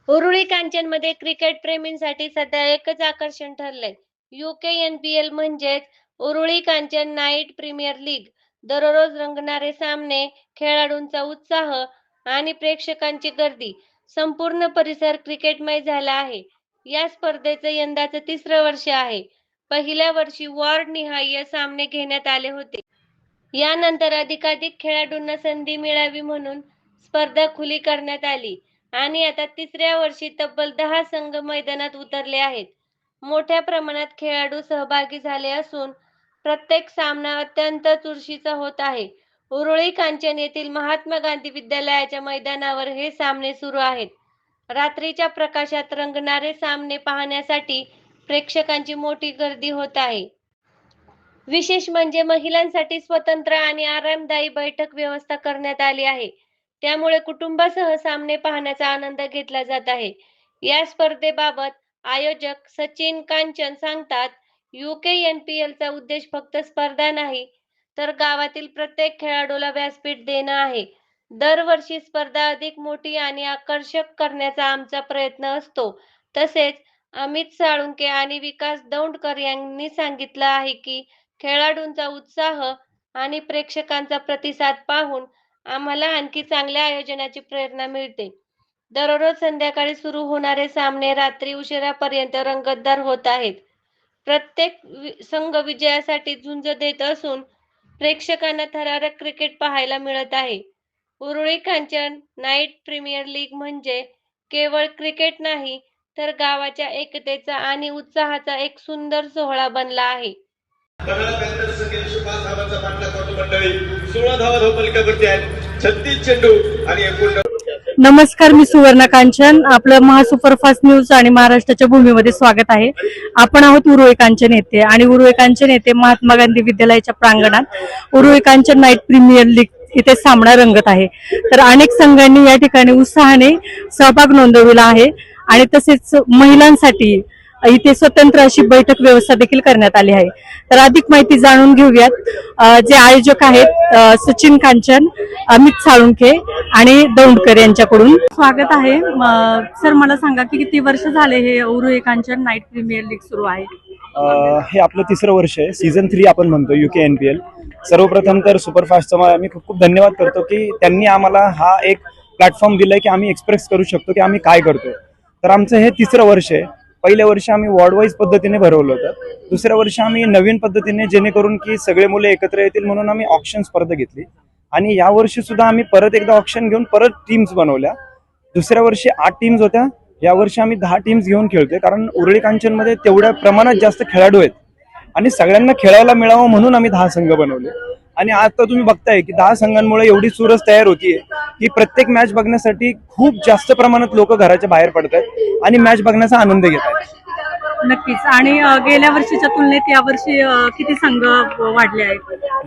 Uruli कांचनमध्ये cricket प्रेमींसाठी सध्या एकच आकर्षण ठरलंय. UKNPL म्हणजेच Uruli Kanchan night premier league. दररोज रंगणारे सामने, खेळाडूंचा उत्साह आणि प्रेक्षकांची गर्दी. संपूर्ण परिसर क्रिकेटमय झाला आहे. या स्पर्धेचं यंदाचं तिसरं वर्ष आहे. पहिल्या वर्षी वॉर्ड-निहाय सामने घेण्यात आले होते. यानंतर अधिकाधिक खेळाडूंना संधी मिळावी म्हणून स्पर्धा खुली करण्यात आली आणि आता तिसऱ्या वर्षी तब्बल 10 संघ मैदानात उतरले आहेत. मोठ्या प्रमाणात खेळाडू सहभागी झाले असून प्रत्येक सामना अत्यंत चुरशीचा होत आहे. उरुळी कांचन येथील महात्मा गांधी विद्यालयाच्या मैदानावर हे सामने सुरू आहेत. रात्रीच्या प्रकाशात रंगणारे सामने पाहण्यासाठी प्रेक्षकांची मोठी गर्दी होत आहे. विशेष म्हणजे महिलांसाठी स्वतंत्र आणि आरामदायी बैठक व्यवस्था करण्यात आली आहे. त्यामुळे कुटुंबासह सामने पाहण्याचा आनंद घेतला जात आहे. या स्पर्धेबाबत आयोजक सचिन कांचन सांगतात, UKNPLचा उद्देश फक्त स्पर्धा नाही, तर गावातील प्रत्येक खेळाडूला व्यासपीठ देणं आहे. दरवर्षी स्पर्धा अधिक मोठी आणि आकर्षक करण्याचा आमचा प्रयत्न असतो. तसेच अमित साळुंके आणि विकास दौंडकर यांनी सांगितलं आहे की खेळाडूंचा उत्साह आणि प्रेक्षकांचा प्रतिसाद पाहून आम्हाला आणखी चांगल्या आयोजनाची प्रेरणा मिळते. दररोज संध्याकाळी सुरू होणारे सामने रात्री उशिरापर्यंत रंगतदार होत आहेत. प्रत्येक संघ विजयासाठी झुंज देत असून प्रेक्षकांना थरारक क्रिकेट पाहायला मिळत आहे. Uruli Kanchan night premier league म्हणजे केवळ क्रिकेट नाही, तर गावाच्या एकतेचा आणि उत्साहाचा एक सुंदर सोहळा बनला आहे. 16 धावा धावपलिकावरती आहेत, 36 चेंडू आणि एकूण. नमस्कार, मी सुवर्णा कांचन. आपलं महासुपरफास्ट न्यूज आणि महाराष्ट्राच्या भूमीमध्ये स्वागत आहे. आपण आहोत उरुळी कांचन येथे आणि उरुळी कांचन येथे महात्मा गांधी विद्यालयाच्या प्रांगणात Uruli Kanchan night premier league इथे सामना रंगत आहे. तर अनेक संघांनी या ठिकाणी उत्साहाने सहभाग नोंदविला आहे आणि तसेच महिलांसाठी इथे स्वतंत्र अशी बैठक व्यवस्था देखील करण्यात आली आहे. तर अधिक माहिती जाणून घेऊयात. जे आयोजक आहेत सचिन कांचन, अमित साळुंके आणि दौंडकर यांच्याकडून. स्वागत आहे सर. मला सांगा की किती वर्ष झाले हे Uruli Kanchan night premier league सुरू आहे? हे आपलं तिसरं वर्ष आहे. सीझन 3 आपण म्हणतो UKNPL. सर्वप्रथम तर सुपरफास्टचा आम्ही खूप खूप धन्यवाद करतो की त्यांनी आम्हाला हा एक प्लॅटफॉर्म दिलाय की आम्ही एक्सप्रेस करू शकतो की आम्ही काय करतो. तर आमचं हे तिसरं वर्ष आहे. पहिल्या वर्षी आम्ही वॉर्ड वाईज पद्धतीने भरवलं होतं. दुसऱ्या वर्षी आम्ही नवीन पद्धतीने, जेणेकरून की सगळे मुले एकत्र येतील म्हणून आम्ही ऑक्शन स्पर्धा घेतली आणि या वर्षी सुद्धा आम्ही परत एकदा ऑक्शन घेऊन परत टीम्स बनवल्या. दुसऱ्या वर्षी 8 टीम्स होत्या, या वर्षी आम्ही 10 टीम्स घेऊन खेळतोय. कारण उरुळी कांचनमध्ये तेवढ्या प्रमाणात जास्त खेळाडू आहेत आणि सगळ्यांना खेळायला मिळावं म्हणून आम्ही 10 संघ बनवले. आणि आता तुम्ही बघताय की 10 संघांमुळे एवढी चुरस तयार होतीये की प्रत्येक मॅच बघण्यासाठी खूप जास्त प्रमाणात लोक घराच्या बाहेर पडतात आणि मॅच बघण्याचा आनंद घेतात. नक्कीच. आणि गेल्या वर्षीच्या तुलनेत यावर्षी किती संघ वाढले आहेत?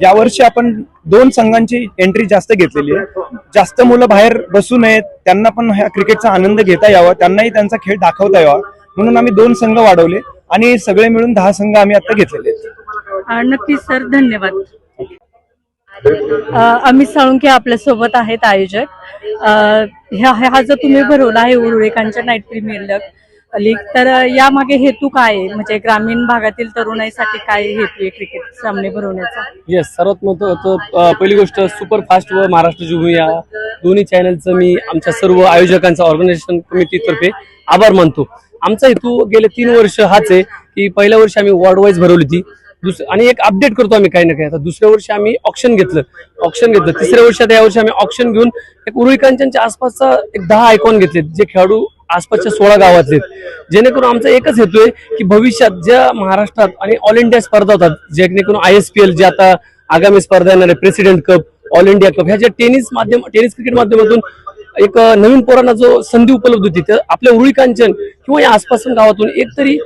यावर्षी आपण 2 संघांची एंट्री जास्त घेतलेली आहे. जास्त मुलं बाहेर बसू नयेत, त्यांना पण ह्या क्रिकेटचा आनंद घेता यावा, त्यांनाही त्यांचा खेळ दाखवता यावा म्हणून आम्ही 2 संघ वाढवले आणि सगळे मिळून 10 संघ आम्ही आता घेतलेले आहेत. नक्कीच सर, धन्यवाद. अमित साळुंके आपल्या सोबत आहेत, आयोजक. हा जो तुम्ही भरवला आहे Uruli Kanchan night premier league, तर यामागे हेतू काय आहे? म्हणजे ग्रामीण भागातील तरुणाईसाठी काय हेतू आहे क्रिकेट सामने भरवण्याचा? येस, सर्वात महत्त्वाचं पहिली गोष्ट सुपरफास्ट व महाराष्ट्र भूमी या दोन्ही चॅनलचं मी आमच्या सर्व आयोजकांचा ऑर्गनायझेशन कमिटीतर्फे आभार मानतो. आमचा हेतू गेले 3 वर्ष हाच आहे की पहिल्या वर्षी आम्ही वॉर्ड वाईज भरवली होती आणि एक अपडेट करतो आम्ही काही ना काही. आता दुसऱ्या वर्षी आम्ही ऑक्शन घेतलं. तिसऱ्या वर्षात यावर्षी आम्ही ऑक्शन घेऊन एक उरुळी कांचनच्या आसपासचा एक 10 आयकॉन घेतलेत, जे खेळाडू आसपासच्या 16 गावातले, जेणेकरून आमचा एकच हेतू आहे की भविष्यात ज्या महाराष्ट्रात आणि ऑल इंडिया स्पर्धा होतात, जेणेकरून ISPL जे आता आगामी स्पर्धा येणार आहे, president cup, all India cup, ह्या ज्या टेनिस क्रिकेट माध्यमातून एक नवीन पोरांना जो संधी उपलब्ध होती, तर आपल्या उरुळी कांचन किंवा या आसपासून गावातून एकतरी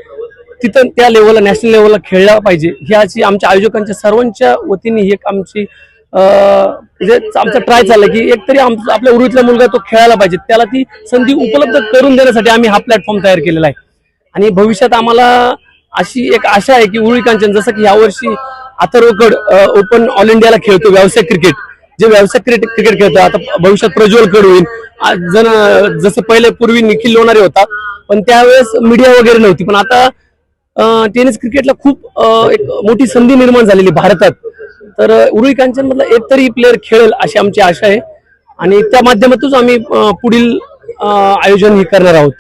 तिथं त्या लेवलला, नॅशनल लेवलला खेळला पाहिजे, ह्याची आमच्या आयोजकांच्या सर्वांच्या वतीने ही एक आमची आमचा ट्राय चालला की एकतरी आपल्या उरुळीतला मुलगा तो खेळायला पाहिजे, त्याला ती संधी उपलब्ध करून देण्यासाठी आम्ही हा प्लॅटफॉर्म तयार केलेला आहे. आणि भविष्यात आम्हाला अशी एक आशा आहे की उरुळी कांचन, जसं की यावर्षी अथर्वगड ओपन ऑल इंडियाला खेळतो व्यावसायिक क्रिकेट, जे व्यावसायिक क्रिकेट खेळतात आता भविष्यात प्रज्वल कड होईल. जसं पहिले पूर्वी निखिल लोणारे होता, पण त्यावेळेस मीडिया वगैरे नव्हती. पण आता टेनिस क्रिकेटला खूप एक मोठी संधी निर्माण झालेली भारतात. तर उरुळी कांचन मधला एक तरी प्लेअर खेळेल अशी आमची आशा आहे आणि त्या माध्यमातूनच आम्ही पुढील आयोजन हे करणार आहोत.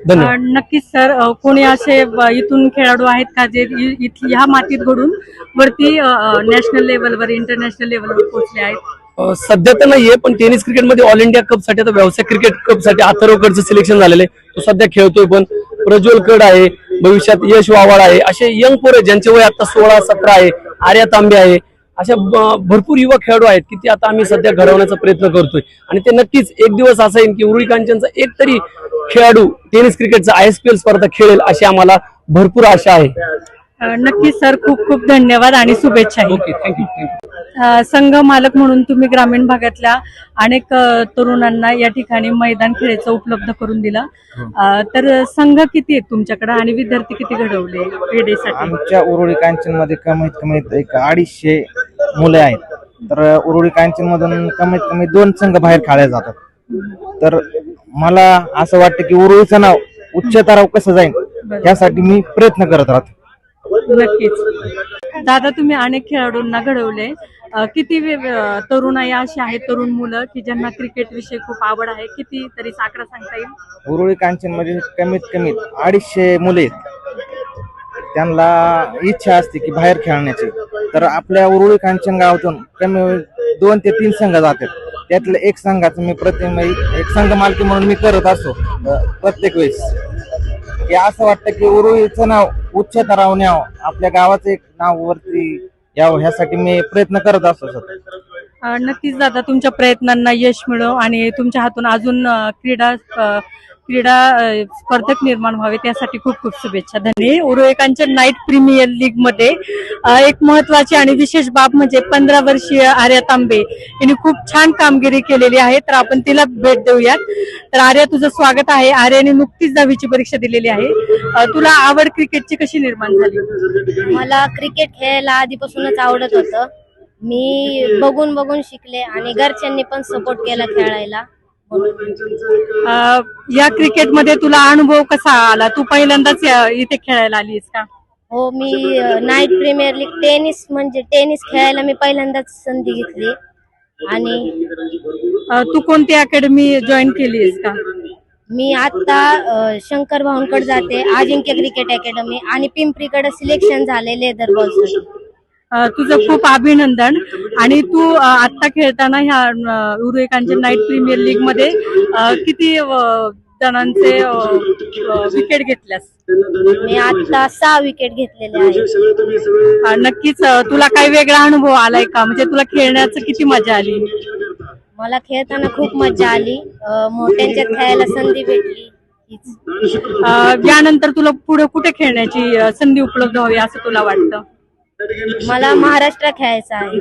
धन्यवाद. नक्कीच सर, कोणी असे इथून खेळाडू आहेत का जे ह्या मातीत घडून वरती नॅशनल लेवलवर इंटरनॅशनल लेवलवर पोहोचले आहेत? सध्या तर नाहीये, पण टेनिस क्रिकेटमध्ये ऑल इंडिया कप साठी आता व्यावसायिक क्रिकेट कप साठी अथर्वकडचं सिलेक्शन झालेलं आहे. तो सध्या खेळतोय. पण प्रज्वल कड आहे, भविष्यात यश वावाळ आहे, असे यंग पोर आहेत ज्यांचे वय आता 16-17 आहे. आर्या तांबे आहे. अशा भरपूर युवा खेळाडू आहेत की ते आता आम्ही सध्या घडवण्याचा प्रयत्न करतोय आणि ते नक्कीच एक दिवस असा येईल की उरुळी कांचनचा एक तरी खेळाडू टेनिस क्रिकेटचा ISPL स्पर्धा खेळेल अशी आम्हाला भरपूर आशा आहे. नक्कीच सर, खूप खूप धन्यवाद आणि शुभेच्छा. Okay, thank you. संघ मालक म्हणून तुम्ही ग्रामीण भागातल्या अनेक तरुणांना या ठिकाणी मैदान खेळायचं उपलब्ध करून दिलं. तर संघ किती आहेत तुमच्याकडे आणि विद्यार्थी किती घडवले क्रीडेसाठी? आमच्या उरुळी कांचन मध्ये कमीत कमी एक 250 मुले आहेत. तर उरुळी कांचन मधून कमीत कमी 2 संघ बाहेर खेळले जातात. तर मला असं वाटतं की उरुळीचं नाव उच्च स्तरावर कसं जाईल यासाठी मी प्रयत्न करत राहतो. नक्कीच. दादा, तुम्ही अनेक खेळाडूंना घडवले. किती तरुणाई अशी आहेत, तरुण मुलं की ज्यांना क्रिकेट विषयी खूप आवड आहे? किती तरी आकडा सांगता येईल? उरुळी कांचन मध्ये कमीत कमी 250 मुले आहेत. त्यांना इच्छा असते की बाहेर खेळण्याची. तर आपल्या उरुळी कांचन गावातून कमी 2 ते 3 संघ जातात. त्यातलं एक संघाचं मी एक संघ मालकी म्हणून मी करत असतो प्रत्येक वेळेस. हे असं वाटतं की उरुळीचं नाव उच्च स्तरावर न्यावं, आपल्या गावाचं एक नाव वरती यावं, ह्यासाठी मी प्रयत्न करत असतो सर. नक्कीच दादा, तुमच्या प्रयत्नांना यश मिळो आणि तुमच्या हातून अजून क्रीडा स्पर्धक निर्माण व्हावे त्यासाठी खूप खूप शुभेच्छा. धन्यवाद. Uruli Kanchan night premier league मध्ये एक महत्वाची आणि विशेष बाब म्हणजे 15 वर्षीय आर्या तांबे यांनी खूप छान कामगिरी केलेली आहे. तर आपण तिला भेट देऊयात. तर आर्या, तुझं स्वागत आहे. आर्याने नुकतीच 10वीची परीक्षा दिलेली आहे. तुला आवड क्रिकेटची कशी निर्माण झाली? मला क्रिकेट खेळायला आधीपासूनच आवडत होतं. मी बघून बघून शिकले आणि घरच्यांनी पण सपोर्ट केला खेळायला. या क्रिकेटमध्ये तुला अनुभव कसा आला? तू पहिल्यांदाच इथे खेळायला आलीस का? हो, मी नाईट प्रीमियर लीग टेनिस खेळायला मी पहिल्यांदाच संधी घेतली. आणि तू कोणती अकॅडमी जॉईन केलीस का? मी आता शंकर भाऊंकडे जाते, अजिंक्य क्रिकेट अकॅडमी, आणि पिंपरीकडे सिलेक्शन झाले लेदर बॉल्स. तुझं खूप अभिनंदन. आणि तू आता खेळताना ह्या Uruli Kanchan night premier league मध्ये किती जणांचे विकेट घेतल्यास? मी आता 6 विकेट घेतलेले आहेत. नक्कीच. तुला काही वेगळा अनुभव आलाय का? म्हणजे तुला खेळण्याचं किती मजा आली? मला खेळताना खूप मजा आली. मोठ्यांच्यात खेळायला संधी भेटली. यानंतर तुला पुढे कुठे खेळण्याची संधी उपलब्ध व्हावी असं तुला वाटतं? मला महाराष्ट्र खेळायचं आहे.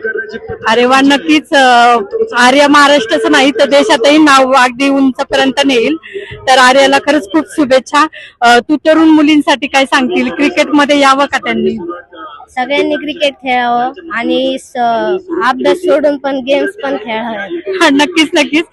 अरे वा, नक्कीच. आर्या महाराष्ट्राचं नाही तर देशातही नाव अगदी उंचपर्यंत नेईल. तर आर्याला खरंच खूप शुभेच्छा. तू तरुण मुलींसाठी काय सांगतील? क्रिकेटमध्ये यावं का त्यांनी? सगळ्यांनी क्रिकेट खेळावं आणि अभ्यास सोडून पण गेम्स पण खेळावे. नक्कीच नक्कीच.